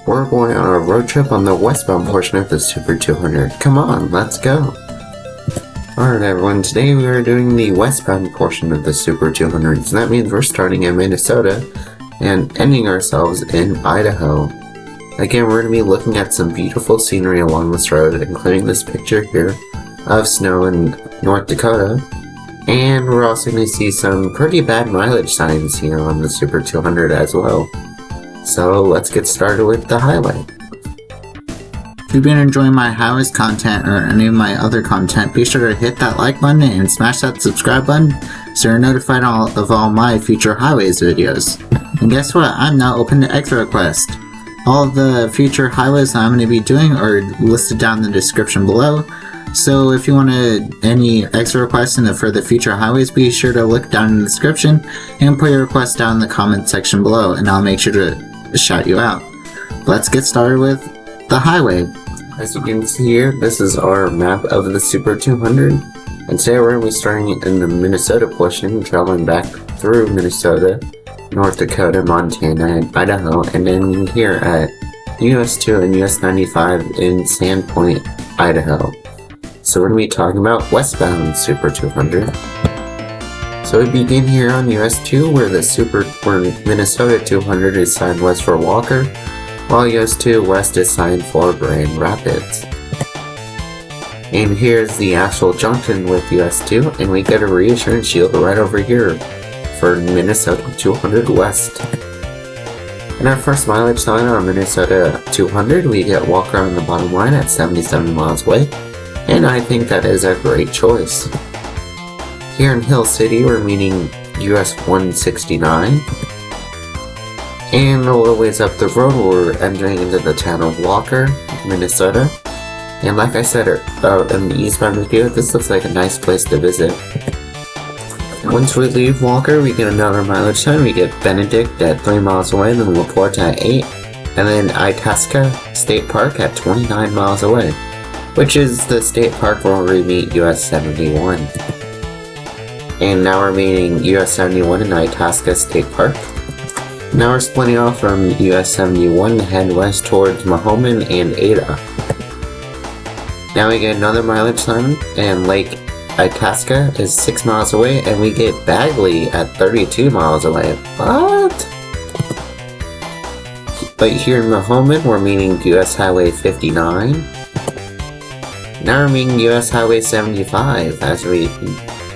We're going on a road trip on the westbound portion of the Super 200. Come on, let's go! Alright everyone, today we are doing the westbound portion of the Super 200, so that means we're starting in Minnesota and ending ourselves in Idaho. Again, we're going to be looking at some beautiful scenery along this road, including this picture here of snow in North Dakota. And we're also going to see some pretty bad mileage signs here on the Super 200 as well. So let's get started with the highway. If you've been enjoying my highways content or any of my other content, be sure to hit that like button and smash that subscribe button so you're notified of all my future highways videos. And guess what? I'm now open to extra requests. All of the future highways I'm going to be doing are listed down in the description below. So if you wanted any extra requests for the future highways, be sure to look down in the description and put your request down in the comment section below, and I'll make sure to shout you out. Let's get started with the highway. As you can see here, this is our map of the Super 200, and today we're going to be starting in the Minnesota portion, traveling back through Minnesota, North Dakota, Montana, and Idaho, and then here at US 2 and US 95 in Sandpoint, Idaho. So we're going to be talking about westbound Super 200. So we begin here on US 2 where Minnesota 200 is signed west for Walker, while US 2 west is signed for Grand Rapids. And here's the actual junction with US 2, and we get a reassurance shield right over here for Minnesota 200 west. In our first mileage sign on Minnesota 200, we get Walker on the bottom line at 77 miles away. And I think that is a great choice. Here in Hill City, we're meeting US 169. And a little ways up the road, we're entering into the town of Walker, Minnesota. And like I said in the eastbound video, this looks like a nice place to visit. Once we leave Walker, we get another mileage sign. We get Benedict at 3 miles away, then LaPorte at 8. And then Itasca State Park at 29 miles away, which is the state park where we meet US 71. And now we're meeting US 71 in Itasca State Park. Now we're splitting off from US 71 to head west towards Mahomen and Ada. Now we get another mileage sign, and Lake Itasca is 6 miles away, and we get Bagley at 32 miles away. What? But here in Mahomen, we're meeting US Highway 59. Now we're meeting US Highway 75 as we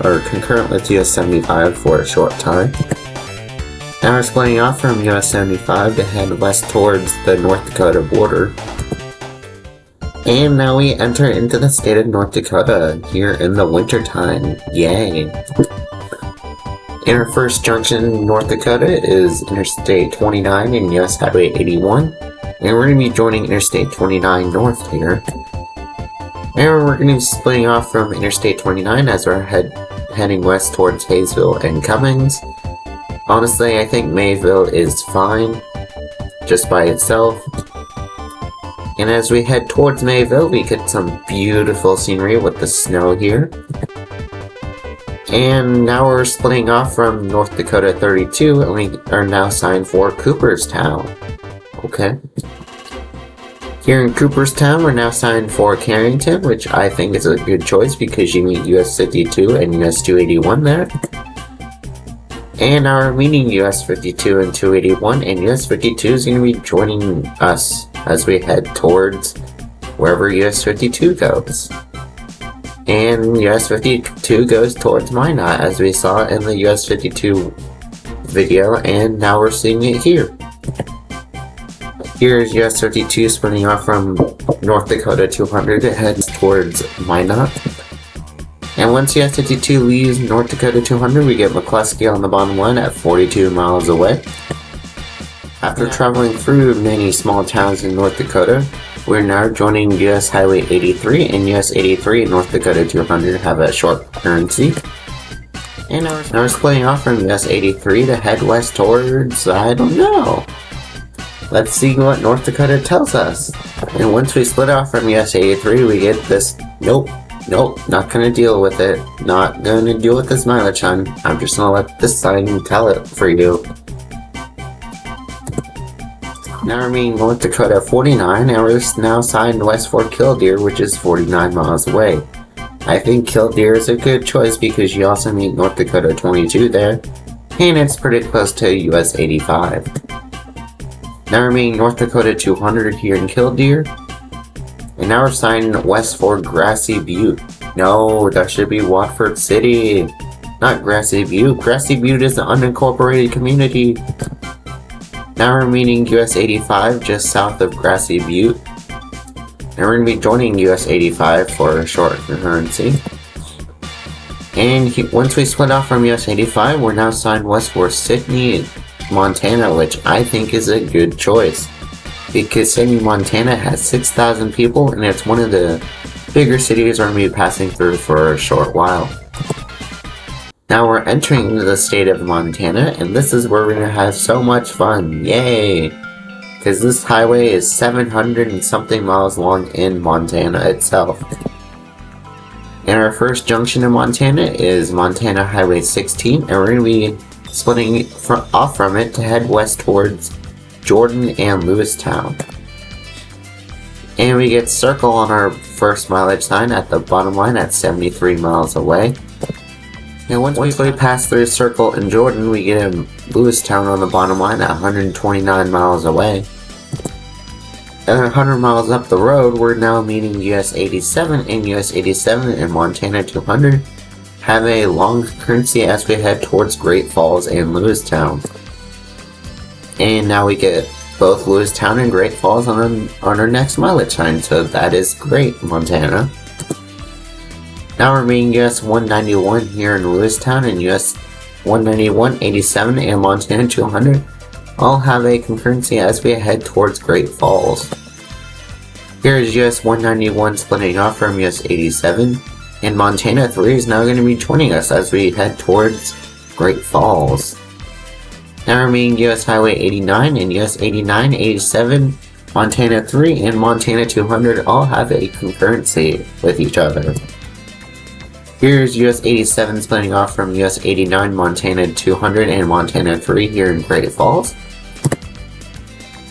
are concurrent with US 75 for a short time. Now we're splitting off from US 75 to head west towards the North Dakota border. And now we enter into the state of North Dakota here in the wintertime. Yay! In our first junction in North Dakota is Interstate 29 and US Highway 81. And we're going to be joining Interstate 29 north here. And we're going to be splitting off from Interstate 29 as we're heading west towards Hayesville and Cummings. Honestly, I think Mayville is fine, just by itself. And as we head towards Mayville, we get some beautiful scenery with the snow here. And now we're splitting off from North Dakota 32, and we are now signed for Cooperstown. Okay. Here in Cooperstown, we're now signed for Carrington, which I think is a good choice because you meet US 52 and US 281 there. And now we're meeting US 52 and 281, and US 52 is going to be joining us as we head towards wherever US 52 goes. And US 52 goes towards Minot, as we saw in the US 52 video, and now we're seeing it here. Here's US 52 splitting off from North Dakota 200 to head towards Minot. And once US 52 leaves North Dakota 200, we get McCluskey on the bottom line at 42 miles away. After traveling through many small towns in North Dakota, we're now joining US Highway 83, and US 83 and North Dakota 200 have a short currency. And now we're splitting off from US 83 to head west towards, I don't know. Let's see what North Dakota tells us. And once we split off from US 83, we get this, nope, not gonna deal with it. Not gonna deal with this mileage sign. I'm just gonna let this sign tell it for you. Now we're meeting North Dakota 49, and we're now signed west for Killdeer, which is 49 miles away. I think Killdeer is a good choice because you also meet North Dakota 22 there, and it's pretty close to US 85. Now we're meeting North Dakota 200 here in Killdeer, and now we're signing west for Grassy Butte. No, that should be Watford City, not Grassy Butte. Grassy Butte is an unincorporated community. Now we're meeting US 85 just south of Grassy Butte. And we're going to be joining US 85 for a short concurrency. And once we split off from US 85, we're now signed west for Sidney, Montana, which I think is a good choice. Because Sidney, Montana has 6,000 people, and it's one of the bigger cities we're going to be passing through for a short while. Now we're entering into the state of Montana, and this is where we're going to have so much fun. Yay! Because this highway is 700 and something miles long in Montana itself. And our first junction in Montana is Montana Highway 16, and we're going to be splitting off from it to head west towards Jordan and Lewistown. And we get circle on our first mileage sign at the bottom line at 73 miles away. And once we pass through Circle in Jordan, we get in Lewistown on the bottom line at 129 miles away. And 100 miles up the road, we're now meeting US 87, and US 87 and Montana 200 have a long concurrency as we head towards Great Falls and Lewistown. And now we get both Lewistown and Great Falls on our next mileage sign, so that is great, Montana. Now we're meeting US 191 here in Lewistown, and US 191, 87, and Montana 200 all have a concurrency as we head towards Great Falls. Here is US 191 splitting off from US 87, and Montana 3 is now going to be joining us as we head towards Great Falls. Now we're meeting US Highway 89, and US 89, 87, Montana 3, and Montana 200 all have a concurrency with each other. Here's US 87 splitting off from US 89, Montana 200, and Montana 3 here in Great Falls.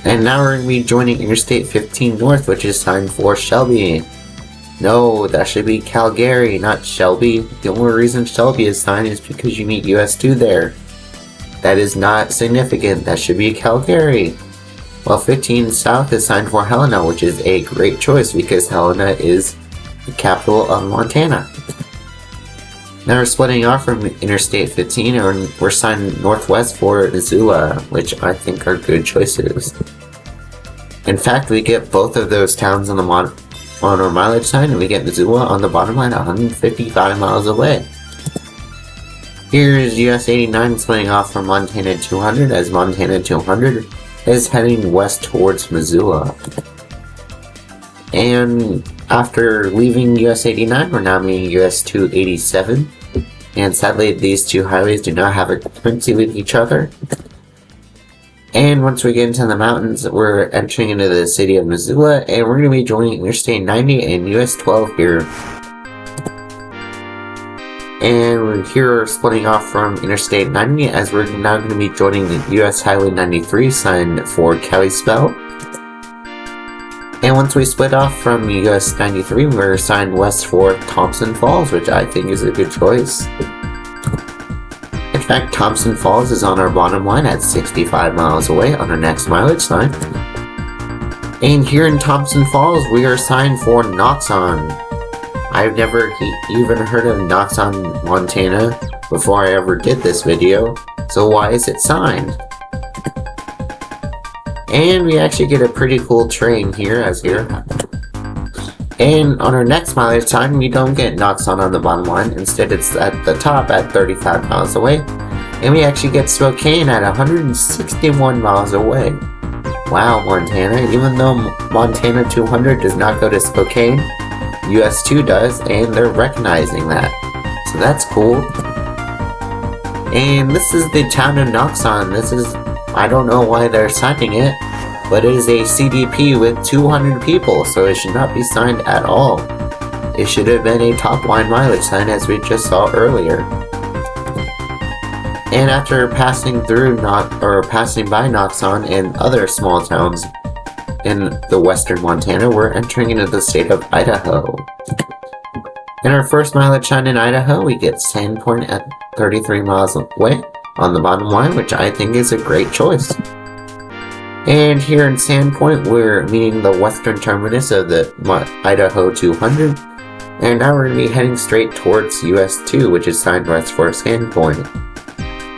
And now we're going to be joining Interstate 15 North, which is signed for Shelby. No, that should be Calgary, not Shelby. The only reason Shelby is signed is because you meet US 2 there. That is not significant, that should be Calgary. While 15 South is signed for Helena, which is a great choice because Helena is the capital of Montana. Now we're splitting off from Interstate 15 and we're signed northwest for Missoula, which I think are good choices. In fact, we get both of those towns on our mileage sign, and we get Missoula on the bottom line 155 miles away. Here's US 89 splitting off from Montana 200 as Montana 200 is heading west towards Missoula. And after leaving US 89, we're now meeting US 287. And sadly, these two highways do not have a concurrency with each other. And once we get into the mountains, we're entering into the city of Missoula, and we're going to be joining Interstate 90 and US 12 here. And we're here splitting off from Interstate 90 as we're now going to be joining the US Highway 93 signed for Kalispell. And once we split off from US 93, we're signed west for Thompson Falls, which I think is a good choice. In fact, Thompson Falls is on our bottom line at 65 miles away on our next mileage sign. And here in Thompson Falls, we are signed for Noxon. I've never even heard of Noxon, Montana before I ever did this video, so why is it signed? And we actually get a pretty cool train here, And on our next mileage sign, we don't get Noxon on the bottom line. Instead, it's at the top at 35 miles away. And we actually get Spokane at 161 miles away. Wow, Montana. Even though Montana 200 does not go to Spokane, US 2 does, and they're recognizing that. So that's cool. And this is the town of Noxon. I don't know why they're signing it, but it is a CDP with 200 people, so it should not be signed at all. It should have been a top line mileage sign as we just saw earlier. And after passing by Knoxon and other small towns in the western Montana, we're entering into the state of Idaho. In our first mileage sign in Idaho, we get Sandpoint at 33 miles away on the bottom line, which I think is a great choice. And here in Sandpoint, we're meeting the western terminus of the Idaho 200, and now we're going to be heading straight towards US 2, which is signed west for Sandpoint.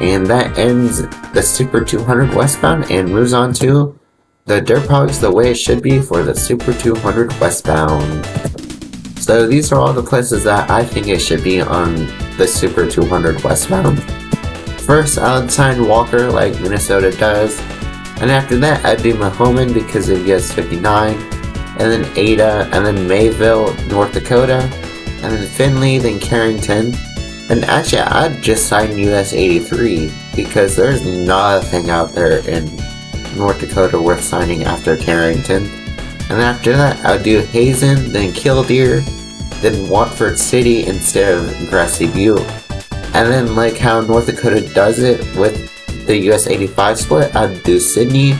And that ends the Super 200 westbound and moves on to the TheDerpHog's the way it should be for the Super 200 westbound. So these are all the places that I think it should be on the Super 200 westbound. First, I'll assign Walker like Minnesota does, and after that I'd do Mahoman because of US 59, and then Ada, and then Mayville, North Dakota, and then Findlay, then Carrington, and actually I'd just sign US 83 because there's nothing out there in North Dakota worth signing after Carrington. And after that, I'll do Hazen, then Killdeer, then Watford City instead of Grassy Butte. And then like how North Dakota does it with the US 85 split, I'd do Sydney,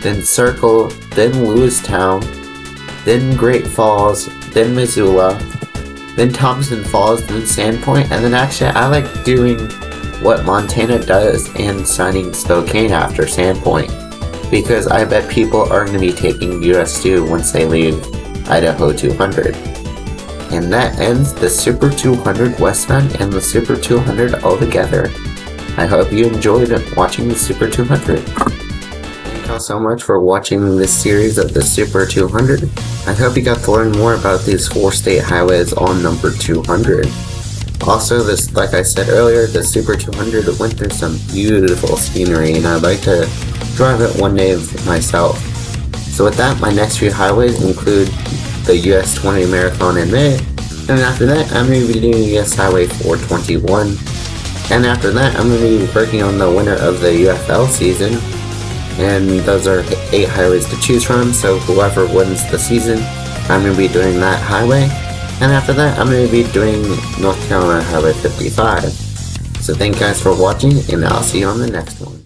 then Circle, then Lewistown, then Great Falls, then Missoula, then Thompson Falls, then Sandpoint, and then actually I like doing what Montana does and signing Spokane after Sandpoint, because I bet people are going to be taking US 2 once they leave Idaho 200. And that ends the Super 200 westbound and the Super 200 altogether. I hope you enjoyed watching the Super 200. Thank y'all so much for watching this series of the Super 200. I hope you got to learn more about these 4 state highways on number 200. Also, this, like I said earlier, the Super 200 went through some beautiful scenery, and I'd like to drive it one day myself. So with that, my next few highways include the US 20 Marathon in May, and after that, I'm going to be doing US Highway 421, and after that, I'm going to be working on the winner of the UFL season, and those are 8 highways to choose from, so whoever wins the season, I'm going to be doing that highway, and after that, I'm going to be doing North Carolina Highway 55. So thank you guys for watching, and I'll see you on the next one.